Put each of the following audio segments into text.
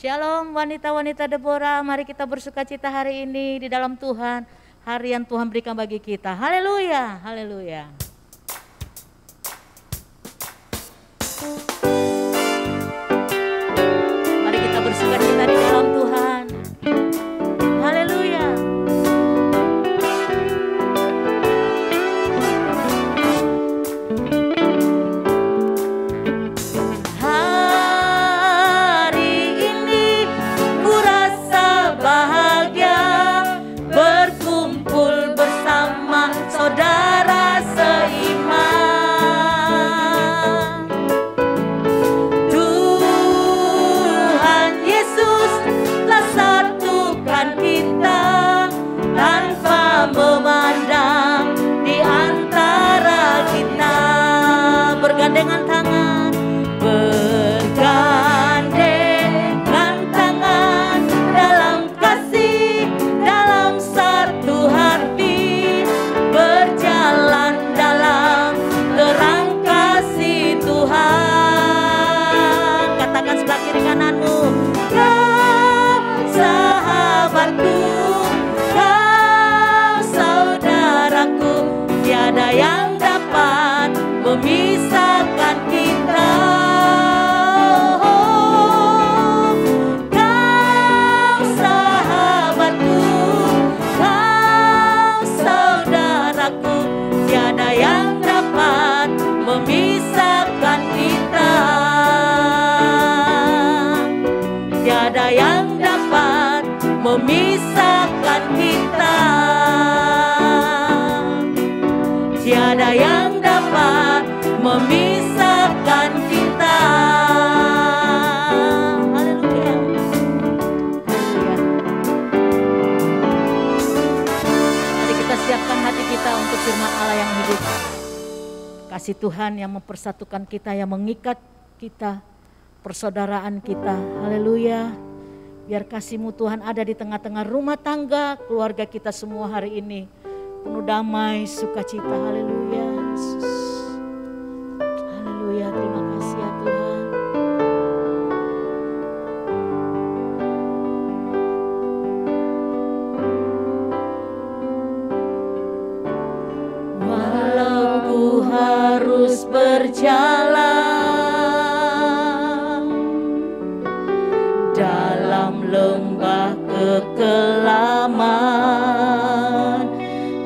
Shalom wanita-wanita Deborah, mari kita bersukacita hari ini di dalam Tuhan. Hari yang Tuhan berikan bagi kita. Haleluya, haleluya. Mari kita bersukacita di dalam Tuhan. Haleluya. Dengan tangan, bergandengan tangan dalam kasih, dalam satu hati, berjalan dalam terang kasih Tuhan. Katakan sebelah kiri kananmu, kau sahabatku, kau saudaraku, tiada yang dapat memisahkan kita. Kau sahabatku, kau saudaraku, tiada yang dapat memisahkan kita. Tiada yang dapat memisahkan kita. Tiada yang dapat memisahkan kita. Haleluya. Mari kita siapkan hati kita untuk firman Allah yang hidup. Kasih Tuhan yang mempersatukan kita, yang mengikat kita, persaudaraan kita. Haleluya. Biar kasih-Mu Tuhan ada di tengah-tengah rumah tangga, keluarga kita semua hari ini. Penuh damai, sukacita. Haleluya, Yesus. Haleluya, terima kasih ya Tuhan. Walau ku harus berjalan dalam lembah kekelaman,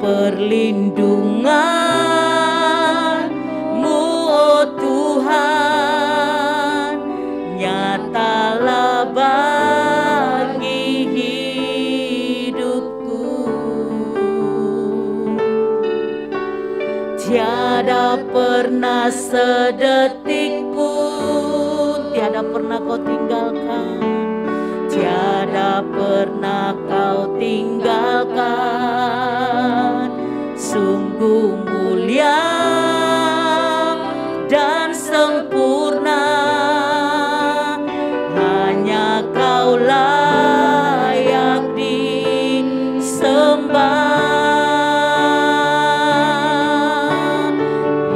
perlindungan-Mu oh Tuhan nyatalah bagi hidupku. Tiada pernah sedetik pun, tiada pernah Kau tinggalkan, tiada pernah Kau tinggalkan. Sungguh mulia dan sempurna, hanya Kau layak disembah.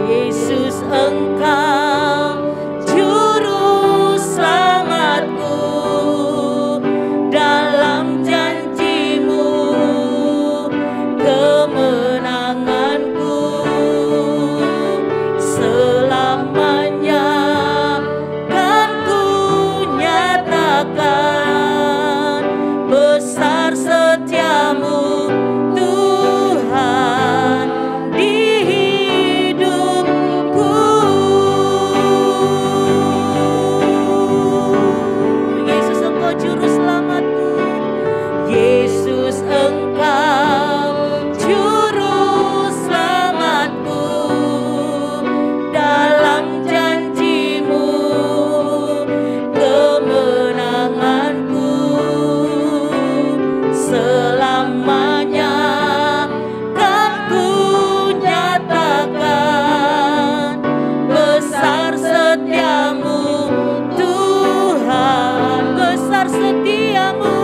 Yesus, Engkau juru selamatku, dalam janji-Mu kemenanganku selamanya kan ku nyatakan. Besar setiamu Tuhan di hidupku. Yesus, Engkau juru selamatku. Yesus, Engkau juru selamatku, dalam janji-Mu kemenanganku selamanya kan ku nyatakan. Besar setiamu Tuhan, besar setiamu,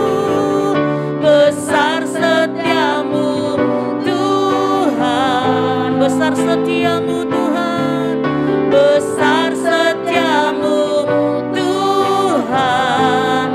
besar setiamu Tuhan, besar setiamu Tuhan, besar setiamu Tuhan.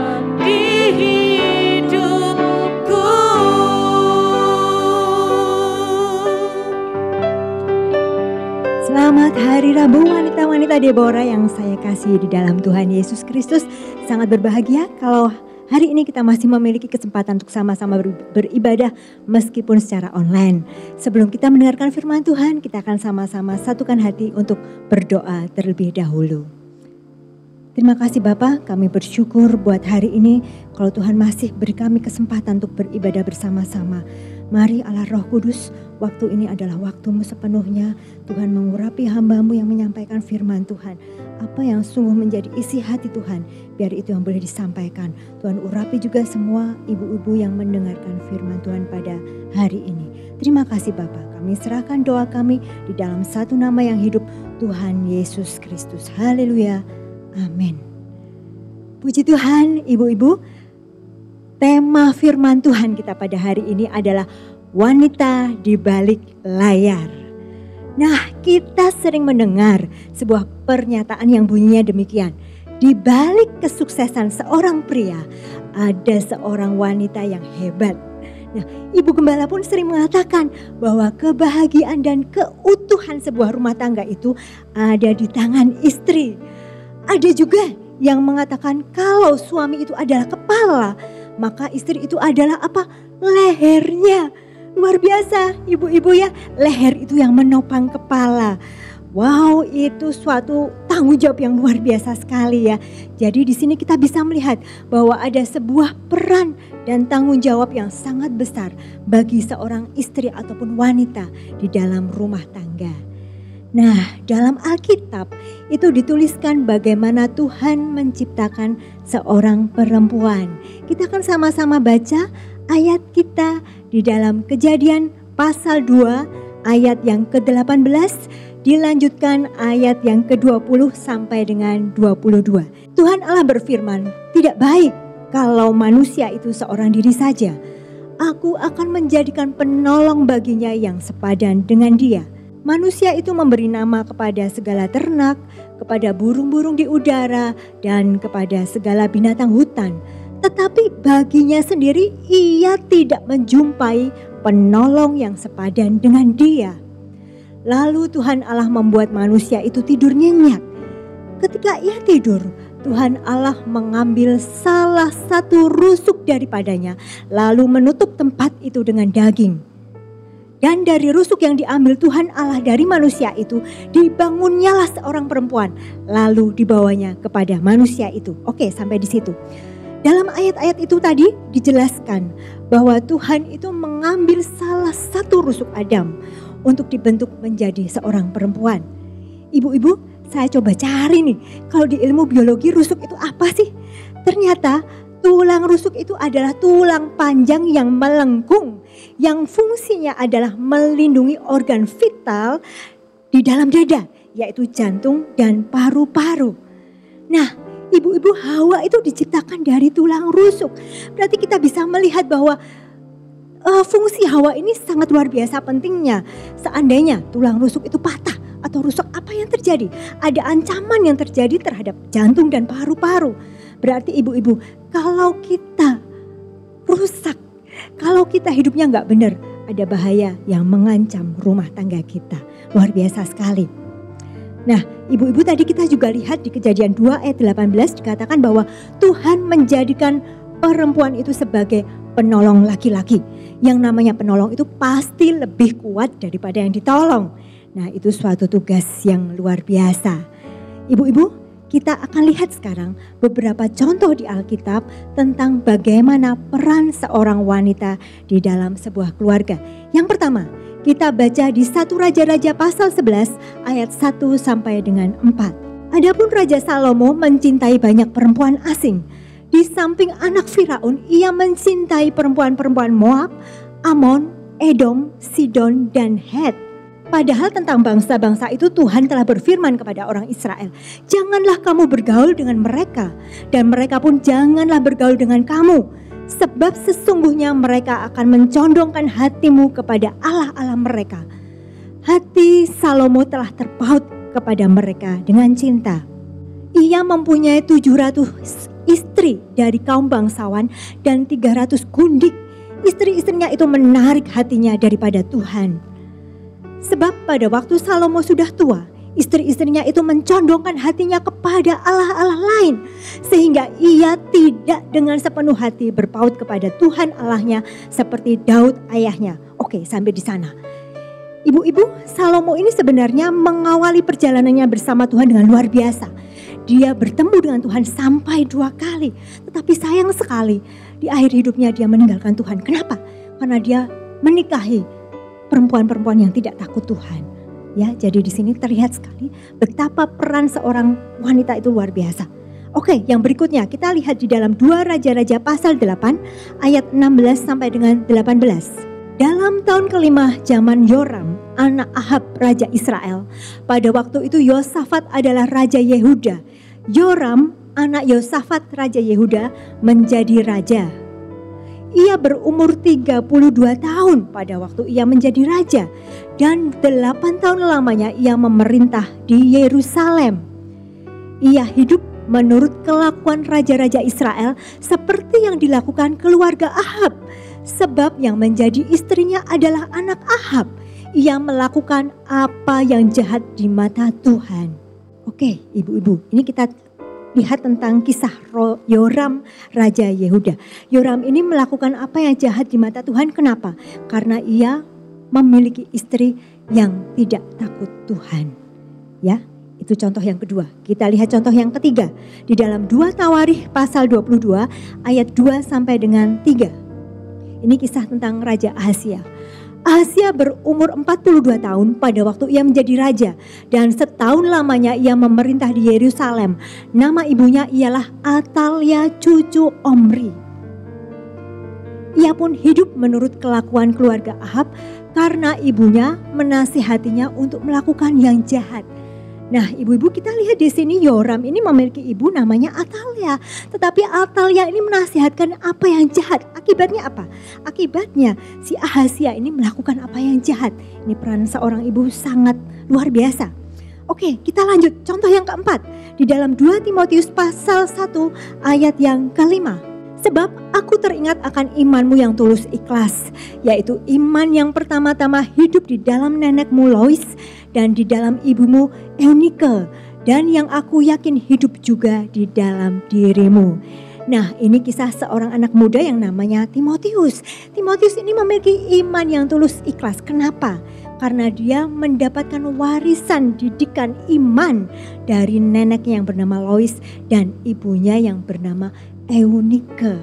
Prabu, wanita-wanita Deborah yang saya kasih di dalam Tuhan Yesus Kristus. Sangat berbahagia kalau hari ini kita masih memiliki kesempatan untuk sama-sama beribadah meskipun secara online. Sebelum kita mendengarkan firman Tuhan, kita akan sama-sama satukan hati untuk berdoa terlebih dahulu. Terima kasih Bapa, kami bersyukur buat hari ini kalau Tuhan masih beri kami kesempatan untuk beribadah bersama-sama. Mari Allah Roh Kudus, waktu ini adalah waktu-Mu sepenuhnya. Tuhan mengurapi hamba-Mu yang menyampaikan firman Tuhan. Apa yang sungguh menjadi isi hati Tuhan, biar itu yang boleh disampaikan. Tuhan urapi juga semua ibu-ibu yang mendengarkan firman Tuhan pada hari ini. Terima kasih Bapa, kami serahkan doa kami di dalam satu nama yang hidup, Tuhan Yesus Kristus. Haleluya, amin. Puji Tuhan, ibu-ibu. Tema firman Tuhan kita pada hari ini adalah wanita di balik layar. Nah, kita sering mendengar sebuah pernyataan yang bunyinya demikian. Di balik kesuksesan seorang pria, ada seorang wanita yang hebat. Nah, Ibu Gembala pun sering mengatakan bahwa kebahagiaan dan keutuhan sebuah rumah tangga itu ada di tangan istri. Ada juga yang mengatakan kalau suami itu adalah kepala, maka istri itu adalah apa? Lehernya. Luar biasa ibu-ibu ya, leher itu yang menopang kepala. Wow, itu suatu tanggung jawab yang luar biasa sekali ya. Jadi di sini kita bisa melihat bahwa ada sebuah peran dan tanggung jawab yang sangat besar bagi seorang istri ataupun wanita di dalam rumah tangga. Nah, dalam Alkitab itu dituliskan bagaimana Tuhan menciptakan seorang perempuan. Kita akan sama-sama baca ayat kita di dalam Kejadian pasal 2 ayat yang ke-18, dilanjutkan ayat yang ke-20 sampai dengan 22. Tuhan Allah berfirman, "Tidak baik kalau manusia itu seorang diri saja. Aku akan menjadikan penolong baginya yang sepadan dengan dia." Manusia itu memberi nama kepada segala ternak, kepada burung-burung di udara, dan kepada segala binatang hutan. Tetapi baginya sendiri ia tidak menjumpai penolong yang sepadan dengan dia. Lalu Tuhan Allah membuat manusia itu tidur nyenyak. Ketika ia tidur, Tuhan Allah mengambil salah satu rusuk daripadanya, lalu menutup tempat itu dengan daging. Dan dari rusuk yang diambil Tuhan Allah dari manusia itu, dibangunnyalah seorang perempuan, lalu dibawanya kepada manusia itu. Oke, sampai di situ. Dalam ayat-ayat itu tadi dijelaskan bahwa Tuhan itu mengambil salah satu rusuk Adam untuk dibentuk menjadi seorang perempuan. Ibu-ibu, saya coba cari nih, kalau di ilmu biologi rusuk itu apa sih? Ternyata tulang rusuk itu adalah tulang panjang yang melengkung, yang fungsinya adalah melindungi organ vital di dalam dada, yaitu jantung dan paru-paru. Nah, ibu-ibu, Hawa itu diciptakan dari tulang rusuk. Berarti kita bisa melihat bahwa fungsi Hawa ini sangat luar biasa pentingnya. Seandainya tulang rusuk itu patah atau rusak, apa yang terjadi? Ada ancaman yang terjadi terhadap jantung dan paru-paru. Berarti ibu-ibu, kalau kita rusak, kalau kita hidupnya nggak benar, ada bahaya yang mengancam rumah tangga kita. Luar biasa sekali. Nah, ibu-ibu, tadi kita juga lihat di Kejadian 2 ayat 18 dikatakan bahwa Tuhan menjadikan perempuan itu sebagai penolong laki-laki. Yang namanya penolong itu pasti lebih kuat daripada yang ditolong. Nah, itu suatu tugas yang luar biasa. Ibu-ibu, kita akan lihat sekarang beberapa contoh di Alkitab tentang bagaimana peran seorang wanita di dalam sebuah keluarga. Yang pertama, kita baca di 1 Raja-Raja pasal 11 ayat 1 sampai dengan 4. Adapun Raja Salomo mencintai banyak perempuan asing. Di samping anak Firaun, ia mencintai perempuan-perempuan Moab, Amon, Edom, Sidon, dan Het. Padahal tentang bangsa-bangsa itu Tuhan telah berfirman kepada orang Israel, "Janganlah kamu bergaul dengan mereka, dan mereka pun janganlah bergaul dengan kamu. Sebab sesungguhnya mereka akan mencondongkan hatimu kepada Allah-Allah mereka." Hati Salomo telah terpaut kepada mereka dengan cinta. Ia mempunyai 700 istri dari kaum bangsawan dan 300 gundik. Istri-istrinya itu menarik hatinya daripada Tuhan. Sebab pada waktu Salomo sudah tua, istri-istrinya itu mencondongkan hatinya kepada Allah-Allah lain, sehingga ia tidak dengan sepenuh hati berpaut kepada Tuhan Allahnya seperti Daud ayahnya. Oke, sampai di sana. Ibu-ibu, Salomo ini sebenarnya mengawali perjalanannya bersama Tuhan dengan luar biasa. Dia bertemu dengan Tuhan sampai 2 kali. Tetapi sayang sekali, di akhir hidupnya dia meninggalkan Tuhan. Kenapa? Karena dia menikahi perempuan-perempuan yang tidak takut Tuhan. Ya, jadi di sini terlihat sekali betapa peran seorang wanita itu luar biasa. Oke, yang berikutnya kita lihat di dalam 2 Raja-Raja pasal 8 ayat 16 sampai dengan 18. Dalam tahun ke-5 zaman Yoram, anak Ahab Raja Israel, pada waktu itu Yosafat adalah Raja Yehuda. Yoram, anak Yosafat Raja Yehuda, menjadi raja. Ia berumur 32 tahun pada waktu ia menjadi raja, dan 8 tahun lamanya ia memerintah di Yerusalem. Ia hidup menurut kelakuan raja-raja Israel seperti yang dilakukan keluarga Ahab, sebab yang menjadi istrinya adalah anak Ahab. Ia melakukan apa yang jahat di mata Tuhan. Oke, ibu-ibu, ini kita lihat tentang kisah Yoram Raja Yehuda. Yoram ini melakukan apa yang jahat di mata Tuhan. Kenapa? Karena ia memiliki istri yang tidak takut Tuhan. Ya, itu contoh yang kedua. Kita lihat contoh yang ketiga. Di dalam 2 Tawarikh pasal 22 ayat 2 sampai dengan 3. Ini kisah tentang Raja Ahazia. Ahazia berumur 42 tahun pada waktu ia menjadi raja, dan setahun lamanya ia memerintah di Yerusalem. Nama ibunya ialah Atalia cucu Omri. Ia pun hidup menurut kelakuan keluarga Ahab karena ibunya menasihatinya untuk melakukan yang jahat. Nah, ibu-ibu, kita lihat di sini Yoram ini memiliki ibu namanya Atalia. Tetapi Atalia ini menasihatkan apa yang jahat. Akibatnya apa? Akibatnya si Ahazia ini melakukan apa yang jahat. Ini peran seorang ibu sangat luar biasa. Oke, kita lanjut. Contoh yang keempat. Di dalam 2 Timotius pasal 1 ayat yang ke-5. Sebab aku teringat akan imanmu yang tulus ikhlas, yaitu iman yang pertama-tama hidup di dalam nenekmu Lois dan di dalam ibumu Eunike, dan yang aku yakin hidup juga di dalam dirimu. Nah, ini kisah seorang anak muda yang namanya Timotius. Timotius ini memiliki iman yang tulus ikhlas. Kenapa? Karena dia mendapatkan warisan didikan iman dari neneknya yang bernama Lois dan ibunya yang bernama Eunike.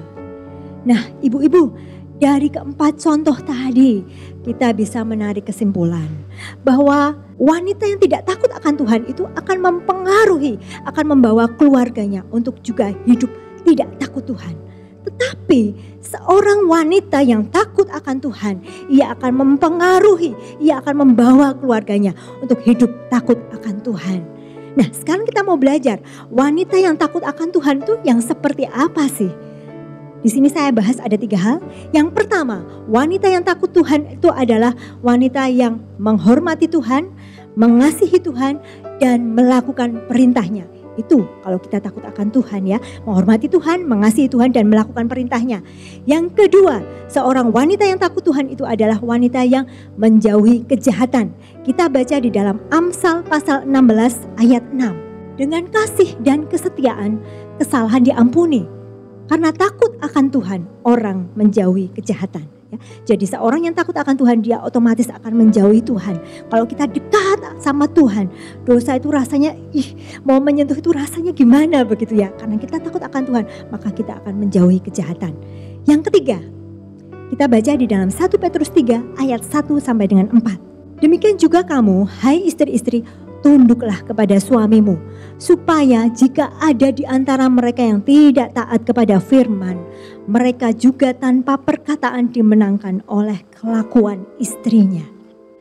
Nah, ibu-ibu, dari keempat contoh tadi kita bisa menarik kesimpulan bahwa wanita yang tidak takut akan Tuhan itu akan mempengaruhi, akan membawa keluarganya untuk juga hidup tidak takut Tuhan. Tetapi seorang wanita yang takut akan Tuhan, ia akan mempengaruhi, ia akan membawa keluarganya untuk hidup takut akan Tuhan. Nah, sekarang kita mau belajar wanita yang takut akan Tuhan itu yang seperti apa sih? Di sini saya bahas ada 3 hal. Yang pertama, wanita yang takut Tuhan itu adalah wanita yang menghormati Tuhan, mengasihi Tuhan, dan melakukan perintahnya. Itu kalau kita takut akan Tuhan ya, menghormati Tuhan, mengasihi Tuhan, dan melakukan perintahnya. Yang kedua, seorang wanita yang takut Tuhan itu adalah wanita yang menjauhi kejahatan. Kita baca di dalam Amsal pasal 16 ayat 6. Dengan kasih dan kesetiaan, kesalahan diampuni. Karena takut akan Tuhan, orang menjauhi kejahatan. Ya, jadi seorang yang takut akan Tuhan, dia otomatis akan menjauhi Tuhan. Kalau kita dekat sama Tuhan, dosa itu rasanya, mau menyentuh itu rasanya gimana begitu ya. Karena kita takut akan Tuhan, maka kita akan menjauhi kejahatan. Yang ketiga, kita baca di dalam 1 Petrus 3 ayat 1 sampai dengan 4. Demikian juga kamu, hai istri-istri, tunduklah kepada suamimu, supaya jika ada di antara mereka yang tidak taat kepada firman, mereka juga tanpa perkataan dimenangkan oleh kelakuan istrinya.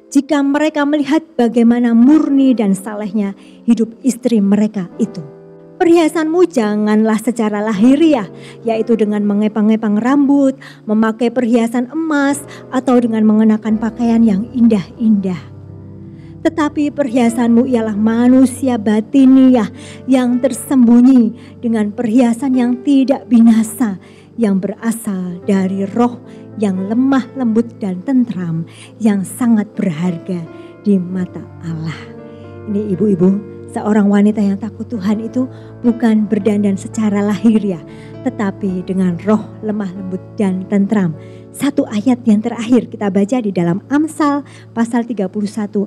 Jika mereka melihat bagaimana murni dan salehnya hidup istri mereka itu. Perhiasanmu janganlah secara lahiriah, yaitu dengan mengepang-epang rambut, memakai perhiasan emas, atau dengan mengenakan pakaian yang indah-indah. Tetapi perhiasanmu ialah manusia batiniah yang tersembunyi dengan perhiasan yang tidak binasa, yang berasal dari roh yang lemah lembut dan tentram, yang sangat berharga di mata Allah. Ini ibu-ibu, seorang wanita yang takut Tuhan itu bukan berdandan secara lahiriah, tetapi dengan roh lemah lembut dan tentram. Satu ayat yang terakhir kita baca di dalam Amsal pasal 31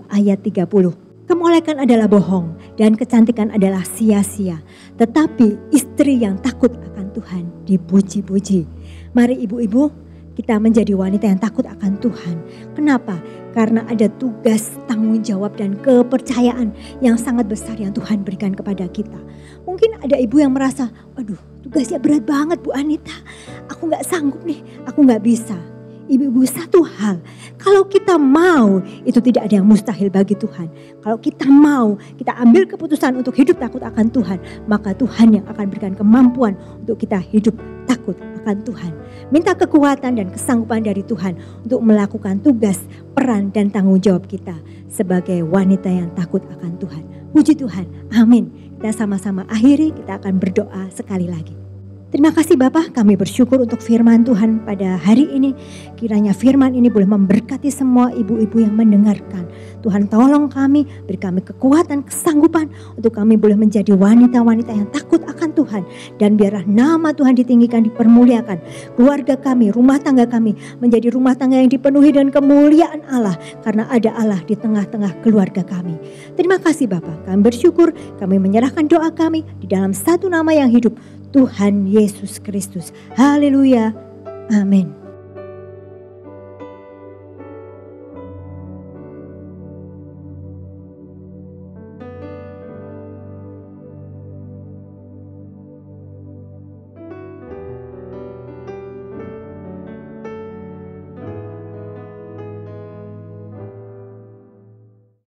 ayat 30. Kemolekan adalah bohong dan kecantikan adalah sia-sia, tetapi istri yang takut akan Tuhan dipuji-puji. Mari ibu-ibu, kita menjadi wanita yang takut akan Tuhan. Kenapa? Karena ada tugas, tanggung jawab dan kepercayaan yang sangat besar yang Tuhan berikan kepada kita. Mungkin ada ibu yang merasa, aduh tugasnya berat banget Bu Anita. Aku gak sanggup nih, aku gak bisa. Ibu-ibu, satu hal, kalau kita mau, itu tidak ada yang mustahil bagi Tuhan. Kalau kita mau, kita ambil keputusan untuk hidup takut akan Tuhan, maka Tuhan yang akan berikan kemampuan untuk kita hidup takut akan Tuhan. Minta kekuatan dan kesanggupan dari Tuhan untuk melakukan tugas, peran dan tanggung jawab kita sebagai wanita yang takut akan Tuhan. Puji Tuhan, amin. Kita sama-sama akhiri, kita akan berdoa sekali lagi. Terima kasih Bapak, kami bersyukur untuk firman Tuhan pada hari ini. Kiranya firman ini boleh memberkati semua ibu-ibu yang mendengarkan. Tuhan tolong kami, beri kami kekuatan, kesanggupan untuk kami boleh menjadi wanita-wanita yang takut akan Tuhan. Dan biarlah nama Tuhan ditinggikan, dipermuliakan. Keluarga kami, rumah tangga kami menjadi rumah tangga yang dipenuhi dengan kemuliaan Allah. Karena ada Allah di tengah-tengah keluarga kami. Terima kasih Bapak, kami bersyukur, kami menyerahkan doa kami di dalam satu nama yang hidup, Tuhan Yesus Kristus. Haleluya. Amin.